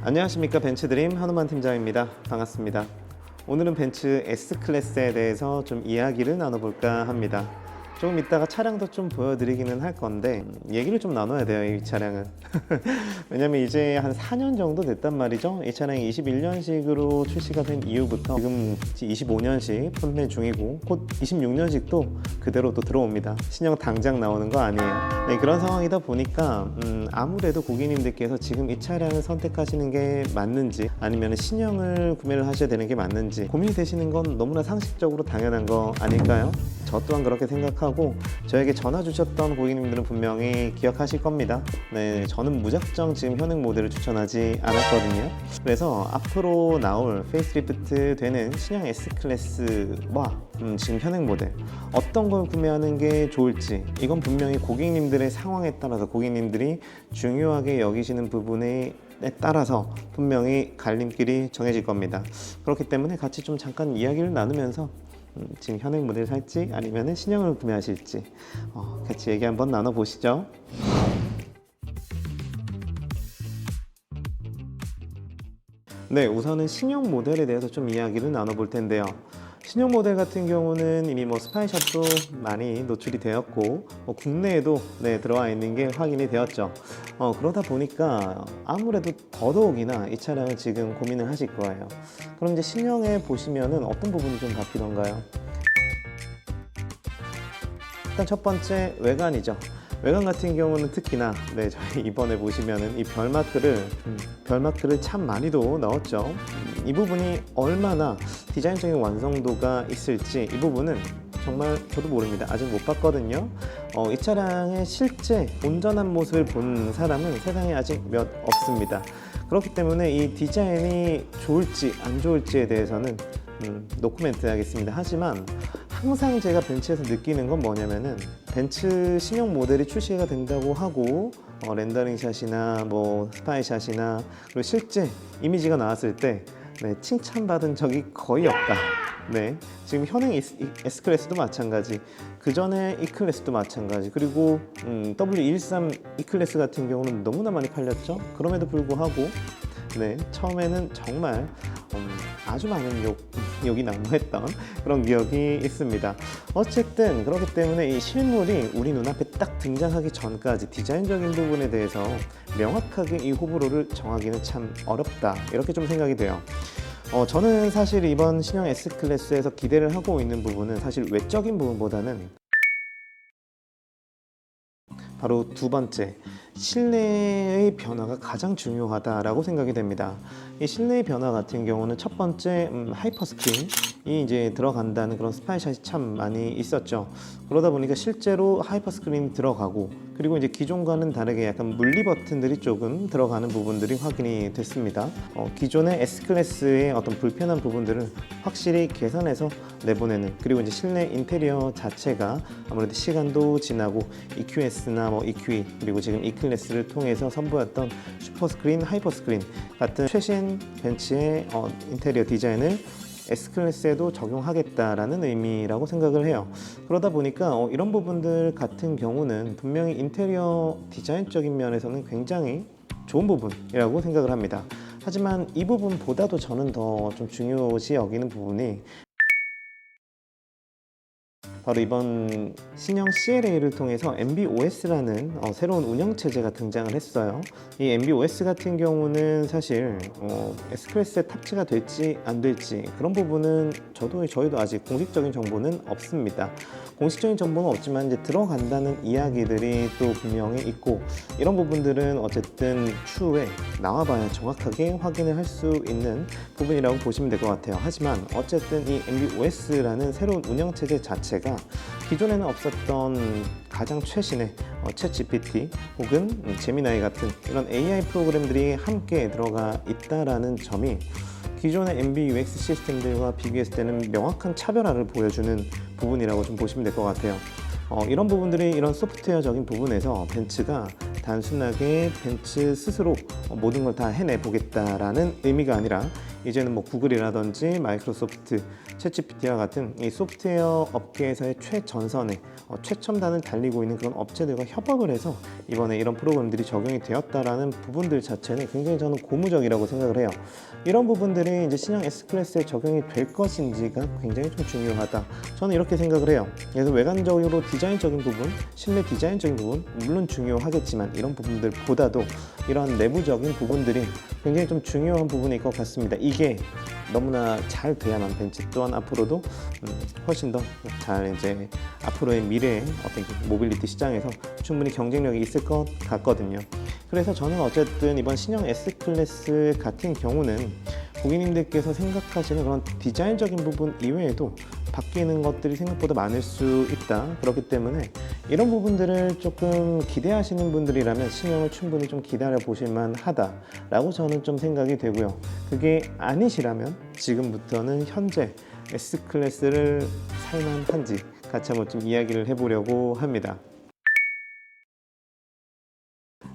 안녕하십니까, 벤츠드림 한우만 팀장입니다. 반갑습니다. 오늘은 벤츠 S클래스에 대해서 좀 이야기를 나눠볼까 합니다. 조금 이따가 차량도 좀 보여드리기는 할 건데 얘기를 좀 나눠야 돼요, 이 차량은. 왜냐면 이제 한 4년 정도 됐단 말이죠. 이 차량이 21년식으로 출시가 된 이후부터 지금 25년식 판매 중이고 곧 26년식도 그대로 또 들어옵니다. 신형 당장 나오는 거 아니에요. 네, 그런 상황이다 보니까 아무래도 고객님들께서 지금 이 차량을 선택하시는 게 맞는지 아니면 신형을 구매를 하셔야 되는 게 맞는지 고민이 되시는 건 너무나 상식적으로 당연한 거 아닐까요? 저 또한 그렇게 생각하고 저에게 전화 주셨던 고객님들은 분명히 기억하실 겁니다. 네, 저는 무작정 지금 현행 모델을 추천하지 않았거든요. 그래서 앞으로 나올 페이스리프트 되는 신형 S클래스와 지금 현행 모델 어떤 걸 구매하는 게 좋을지, 이건 분명히 고객님들의 상황에 따라서 고객님들이 중요하게 여기시는 부분에 따라서 분명히 갈림길이 정해질 겁니다. 그렇기 때문에 같이 좀 잠깐 이야기를 나누면서 지금 현행 모델 살지 아니면 신형을 구매하실지 같이 얘기 한번 나눠보시죠. 네, 우선은 신형 모델에 대해서 좀 이야기를 나눠볼 텐데요. 신형 모델 같은 경우는 이미 스파이샵도 많이 노출이 되었고 국내에도 들어와 있는 게 확인이 되었죠. 그러다 보니까 아무래도 더더욱이나 이 차량을 지금 고민을 하실 거예요. 그럼 이제 신형에 보시면은 어떤 부분이 좀 바뀌던가요? 일단 첫 번째, 외관이죠. 외관 같은 경우는 특히나 저희 이번에 보시면은 이 별마크를 참 많이도 넣었죠. 이 부분이 얼마나 디자인적인 완성도가 있을지 이 부분은 정말 저도 모릅니다. 아직 못 봤거든요. 이 차량의 실제 온전한 모습을 본 사람은 세상에 아직 몇 없습니다. 그렇기 때문에 이 디자인이 좋을지 안 좋을지에 대해서는 노코멘트 하겠습니다. 하지만 항상 제가 벤츠에서 느끼는 건 뭐냐면은 벤츠 신형 모델이 출시가 된다고 하고 렌더링샷이나 스파이샷이나 그리고 실제 이미지가 나왔을 때 칭찬받은 적이 거의 없다. 지금 현행 S클래스도 마찬가지, 그 전에 E클래스도 마찬가지, 그리고 W113 E클래스 같은 경우는 너무나 많이 팔렸죠. 그럼에도 불구하고 처음에는 정말 아주 많은 욕이 난무했던 그런 기억이 있습니다. 어쨌든 그렇기 때문에 이 실물이 우리 눈앞에 딱 등장하기 전까지 디자인적인 부분에 대해서 명확하게 이 호불호를 정하기는 참 어렵다, 이렇게 좀 생각이 돼요. 저는 사실 이번 신형 S클래스에서 기대를 하고 있는 부분은 사실 외적인 부분보다는 바로 두 번째, 실내의 변화가 가장 중요하다라고 생각이 됩니다. 이 실내의 변화 같은 경우는 첫 번째, 하이퍼 스크린이 이제 들어간다는 그런 스파이샷이 참 많이 있었죠. 그러다 보니까 실제로 하이퍼 스크린이 들어가고, 그리고 이제 기존과는 다르게 약간 물리 버튼들이 조금 들어가는 부분들이 확인이 됐습니다. 기존의 S클래스의 어떤 불편한 부분들을 확실히 개선해서 내보내는, 그리고 이제 실내 인테리어 자체가 아무래도 시간도 지나고 EQS나 EQE 그리고 지금 E클래스를 통해서 선보였던 슈퍼스크린, 하이퍼스크린 같은 최신 벤츠의 인테리어 디자인을 S클래스에도 적용하겠다라는 의미라고 생각을 해요. 그러다 보니까 이런 부분들 같은 경우는 분명히 인테리어 디자인적인 면에서는 굉장히 좋은 부분이라고 생각을 합니다. 하지만 이 부분보다도 저는 더 좀 중요시 여기는 부분이 바로 이번 신형 CLA를 통해서 MB.OS라는 새로운 운영체제가 등장을 했어요. 이 MB.OS 같은 경우는 사실 S클래스에 탑재가 될지 안 될지 그런 부분은 저희도 아직 공식적인 정보는 없습니다. 공식적인 정보는 없지만 이제 들어간다는 이야기들이 또 분명히 있고, 이런 부분들은 어쨌든 추후에 나와봐야 정확하게 확인을 할 수 있는 부분이라고 보시면 될 것 같아요. 하지만 어쨌든 이 MB.OS라는 새로운 운영체제 자체가 기존에는 없었던 가장 최신의 챗GPT 혹은 제미나이 같은 이런 AI 프로그램들이 함께 들어가 있다라는 점이 기존의 MBUX 시스템들과 비교했을 때는 명확한 차별화를 보여주는 부분이라고 좀 보시면 될 것 같아요. 이런 부분들이, 이런 소프트웨어적인 부분에서 벤츠가 단순하게 벤츠 스스로 모든 걸 다 해내보겠다라는 의미가 아니라 이제는 뭐 구글이라든지 마이크로소프트, 챗GPT와 같은 이 소프트웨어 업계에서의 최전선에 최첨단을 달리고 있는 그런 업체들과 협업을 해서 이번에 이런 프로그램들이 적용이 되었다라는 부분들 자체는 굉장히 저는 고무적이라고 생각을 해요. 이런 부분들이 이제 신형 S클래스에 적용이 될 것인지가 굉장히 좀 중요하다. 저는 이렇게 생각을 해요. 그래서 외관적으로 디자인적인 부분, 실내 디자인적인 부분 물론 중요하겠지만 이런 부분들보다도 이런 내부적인 부분들이 굉장히 좀 중요한 부분일 것 같습니다. 이게 너무나 잘 돼야만 벤츠 또한 앞으로도 훨씬 더 잘 이제 앞으로의 미래의 어떤 모빌리티 시장에서 충분히 경쟁력이 있을 것 같거든요. 그래서 저는 어쨌든 이번 신형 S클래스 같은 경우는 고객님들께서 생각하시는 그런 디자인적인 부분 이외에도 바뀌는 것들이 생각보다 많을 수 있다. 그렇기 때문에 이런 부분들을 조금 기대하시는 분들이라면 신형을 충분히 좀 기다려 보실 만하다라고 저는 좀 생각이 되고요. 그게 아니시라면 지금부터는 현재 S클래스를 살만한지 같이 한번 좀 이야기를 해보려고 합니다.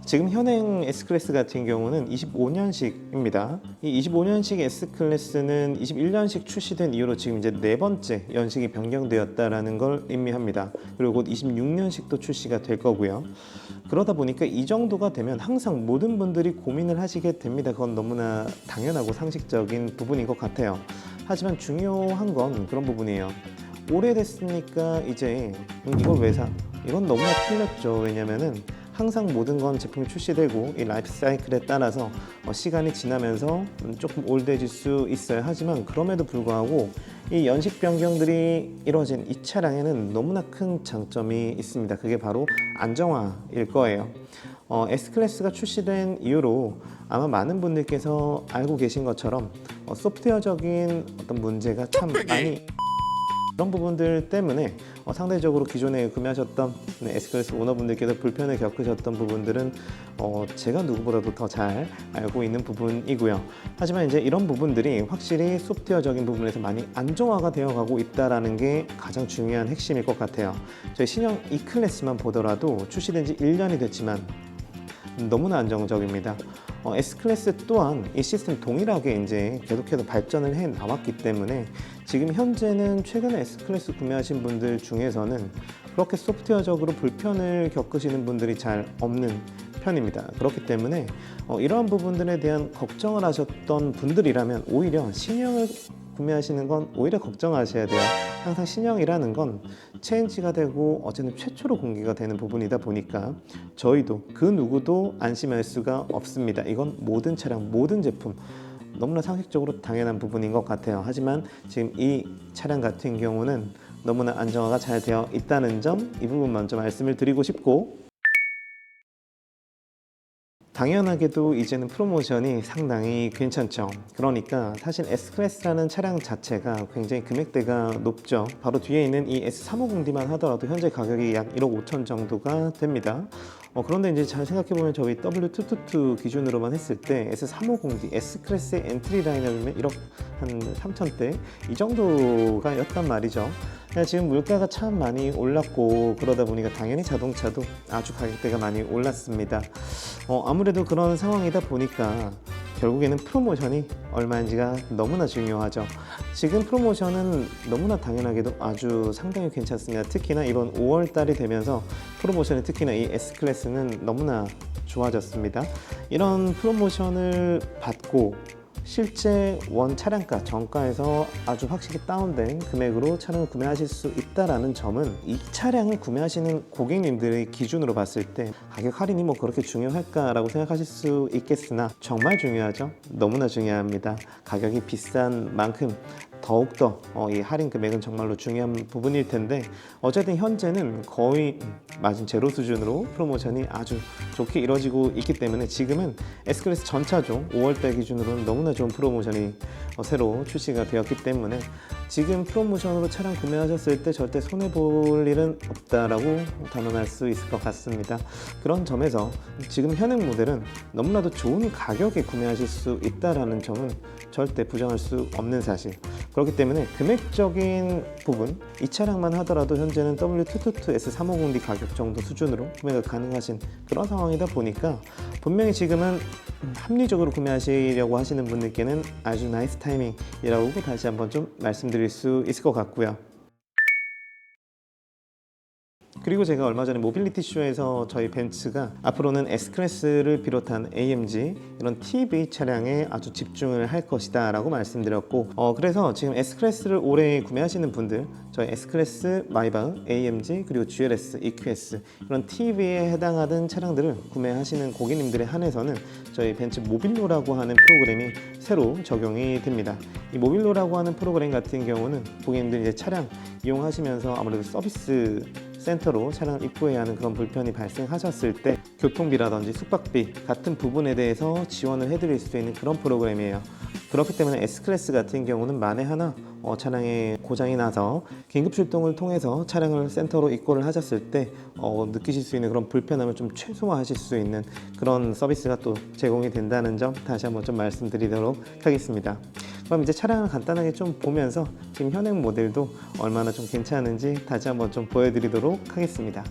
지금 현행 S클래스 같은 경우는 25년식입니다. 이 25년식 S클래스는 21년식 출시된 이후로 지금 이제 네 번째 연식이 변경되었다라는 걸 의미합니다. 그리고 곧 26년식도 출시가 될 거고요. 그러다 보니까 이 정도가 되면 항상 모든 분들이 고민을 하시게 됩니다. 그건 너무나 당연하고 상식적인 부분인 것 같아요. 하지만 중요한 건 그런 부분이에요. 오래됐으니까 이제 이걸 왜 사? 이건 너무나 틀렸죠. 왜냐면은 항상 모든 건 제품이 출시되고 이 라이프 사이클에 따라서 시간이 지나면서 조금 올드해질 수 있어요. 하지만 그럼에도 불구하고 이 연식 변경들이 이루어진 이 차량에는 너무나 큰 장점이 있습니다. 그게 바로 안정화일 거예요. S클래스가 출시된 이후로 아마 많은 분들께서 알고 계신 것처럼 소프트웨어적인 어떤 문제가 참 많이 그런 부분들 때문에 상대적으로 기존에 구매하셨던 S클래스 오너분들께서 불편을 겪으셨던 부분들은 제가 누구보다도 더 잘 알고 있는 부분이고요. 하지만 이제 이런 부분들이 확실히 소프트웨어적인 부분에서 많이 안정화가 되어가고 있다는 게 가장 중요한 핵심일 것 같아요. 저희 신형 E클래스만 보더라도 출시된 지 1년이 됐지만 너무나 안정적입니다. S클래스 또한 이 시스템 동일하게 이제 계속해서 발전을 해 나왔기 때문에 지금 현재는 최근에 S클래스 구매하신 분들 중에서는 그렇게 소프트웨어적으로 불편을 겪으시는 분들이 잘 없는 편입니다. 그렇기 때문에 이러한 부분들에 대한 걱정을 하셨던 분들이라면 오히려 신형을 구매하시는 건 오히려 걱정하셔야 돼요. 항상 신형이라는 건 체인지가 되고 어쨌든 최초로 공개가 되는 부분이다 보니까 저희도 그 누구도 안심할 수가 없습니다. 이건 모든 차량, 모든 제품 너무나 상식적으로 당연한 부분인 것 같아요. 하지만 지금 이 차량 같은 경우는 너무나 안정화가 잘 되어 있다는 점, 이 부분 먼저 말씀을 드리고 싶고, 당연하게도 이제는 프로모션이 상당히 괜찮죠. 그러니까 사실 S클래스라는 차량 자체가 굉장히 금액대가 높죠. 바로 뒤에 있는 이 S350D만 하더라도 현재 가격이 약 1억 5천 정도가 됩니다. 그런데 이제 잘 생각해보면 저희 W222 기준으로만 했을 때 S350D, S클래스의 엔트리 라인업이면 1억 한 3천대 이 정도가 였단 말이죠. 지금 물가가 참 많이 올랐고 그러다 보니까 당연히 자동차도 아주 가격대가 많이 올랐습니다. 아무래도 그런 상황이다 보니까 결국에는 프로모션이 얼마인지가 너무나 중요하죠. 지금 프로모션은 너무나 당연하게도 아주 상당히 괜찮습니다. 특히나 이번 5월 달이 되면서 프로모션이 특히나 이 S클래스는 너무나 좋아졌습니다. 이런 프로모션을 받고 실제 원 차량가 정가에서 아주 확실히 다운된 금액으로 차량을 구매하실 수 있다는 점은 이 차량을 구매하시는 고객님들의 기준으로 봤을 때 가격 할인이 뭐 그렇게 중요할까라고 생각하실 수 있겠으나 정말 중요하죠. 너무나 중요합니다. 가격이 비싼 만큼 더욱더 이 할인 금액은 정말로 중요한 부분일 텐데 어쨌든 현재는 거의 마진 제로 수준으로 프로모션이 아주 좋게 이루어지고 있기 때문에 지금은 S클래스 전차종 5월달 기준으로는 너무나 좋은 프로모션이 새로 출시가 되었기 때문에 지금 프로모션으로 차량 구매하셨을 때 절대 손해볼 일은 없다라고 단언할 수 있을 것 같습니다. 그런 점에서 지금 현행 모델은 너무나도 좋은 가격에 구매하실 수 있다는 점은 절대 부정할 수 없는 사실. 그렇기 때문에 금액적인 부분, 이 차량만 하더라도 현재는 W222S350D 가격 정도 수준으로 구매가 가능하신 그런 상황이다 보니까 분명히 지금은 합리적으로 구매하시려고 하시는 분들께는 아주 나이스 타이밍이라고 다시 한번 좀 말씀드릴 수 있을 것 같고요. 그리고 제가 얼마 전에 모빌리티 쇼에서 저희 벤츠가 앞으로는 S클래스를 비롯한 AMG 이런 TEV 차량에 아주 집중을 할 것이다 라고 말씀드렸고, 그래서 지금 S클래스를 올해 구매하시는 분들, 저희 S클래스, 마이바흐, AMG 그리고 GLS, EQS 이런 TEV에 해당하는 차량들을 구매하시는 고객님들에 한해서는 저희 벤츠 모빌로라고 하는 프로그램이 새로 적용이 됩니다. 이 모빌로라고 하는 프로그램 같은 경우는 고객님들이 이제 차량 이용하시면서 아무래도 서비스 센터로 차량을 입고해야 하는 그런 불편이 발생하셨을 때 교통비라든지 숙박비 같은 부분에 대해서 지원을 해드릴 수 있는 그런 프로그램이에요. 그렇기 때문에 S클래스 같은 경우는 만에 하나 차량에 고장이 나서 긴급 출동을 통해서 차량을 센터로 입고를 하셨을 때 느끼실 수 있는 그런 불편함을 좀 최소화하실 수 있는 그런 서비스가 또 제공이 된다는 점 다시 한번 좀 말씀드리도록 하겠습니다. 그럼 이제 차량을 간단하게 좀 보면서 지금 현행 모델도 얼마나 좀 괜찮은지 다시 한번 좀 보여드리도록 하겠습니다.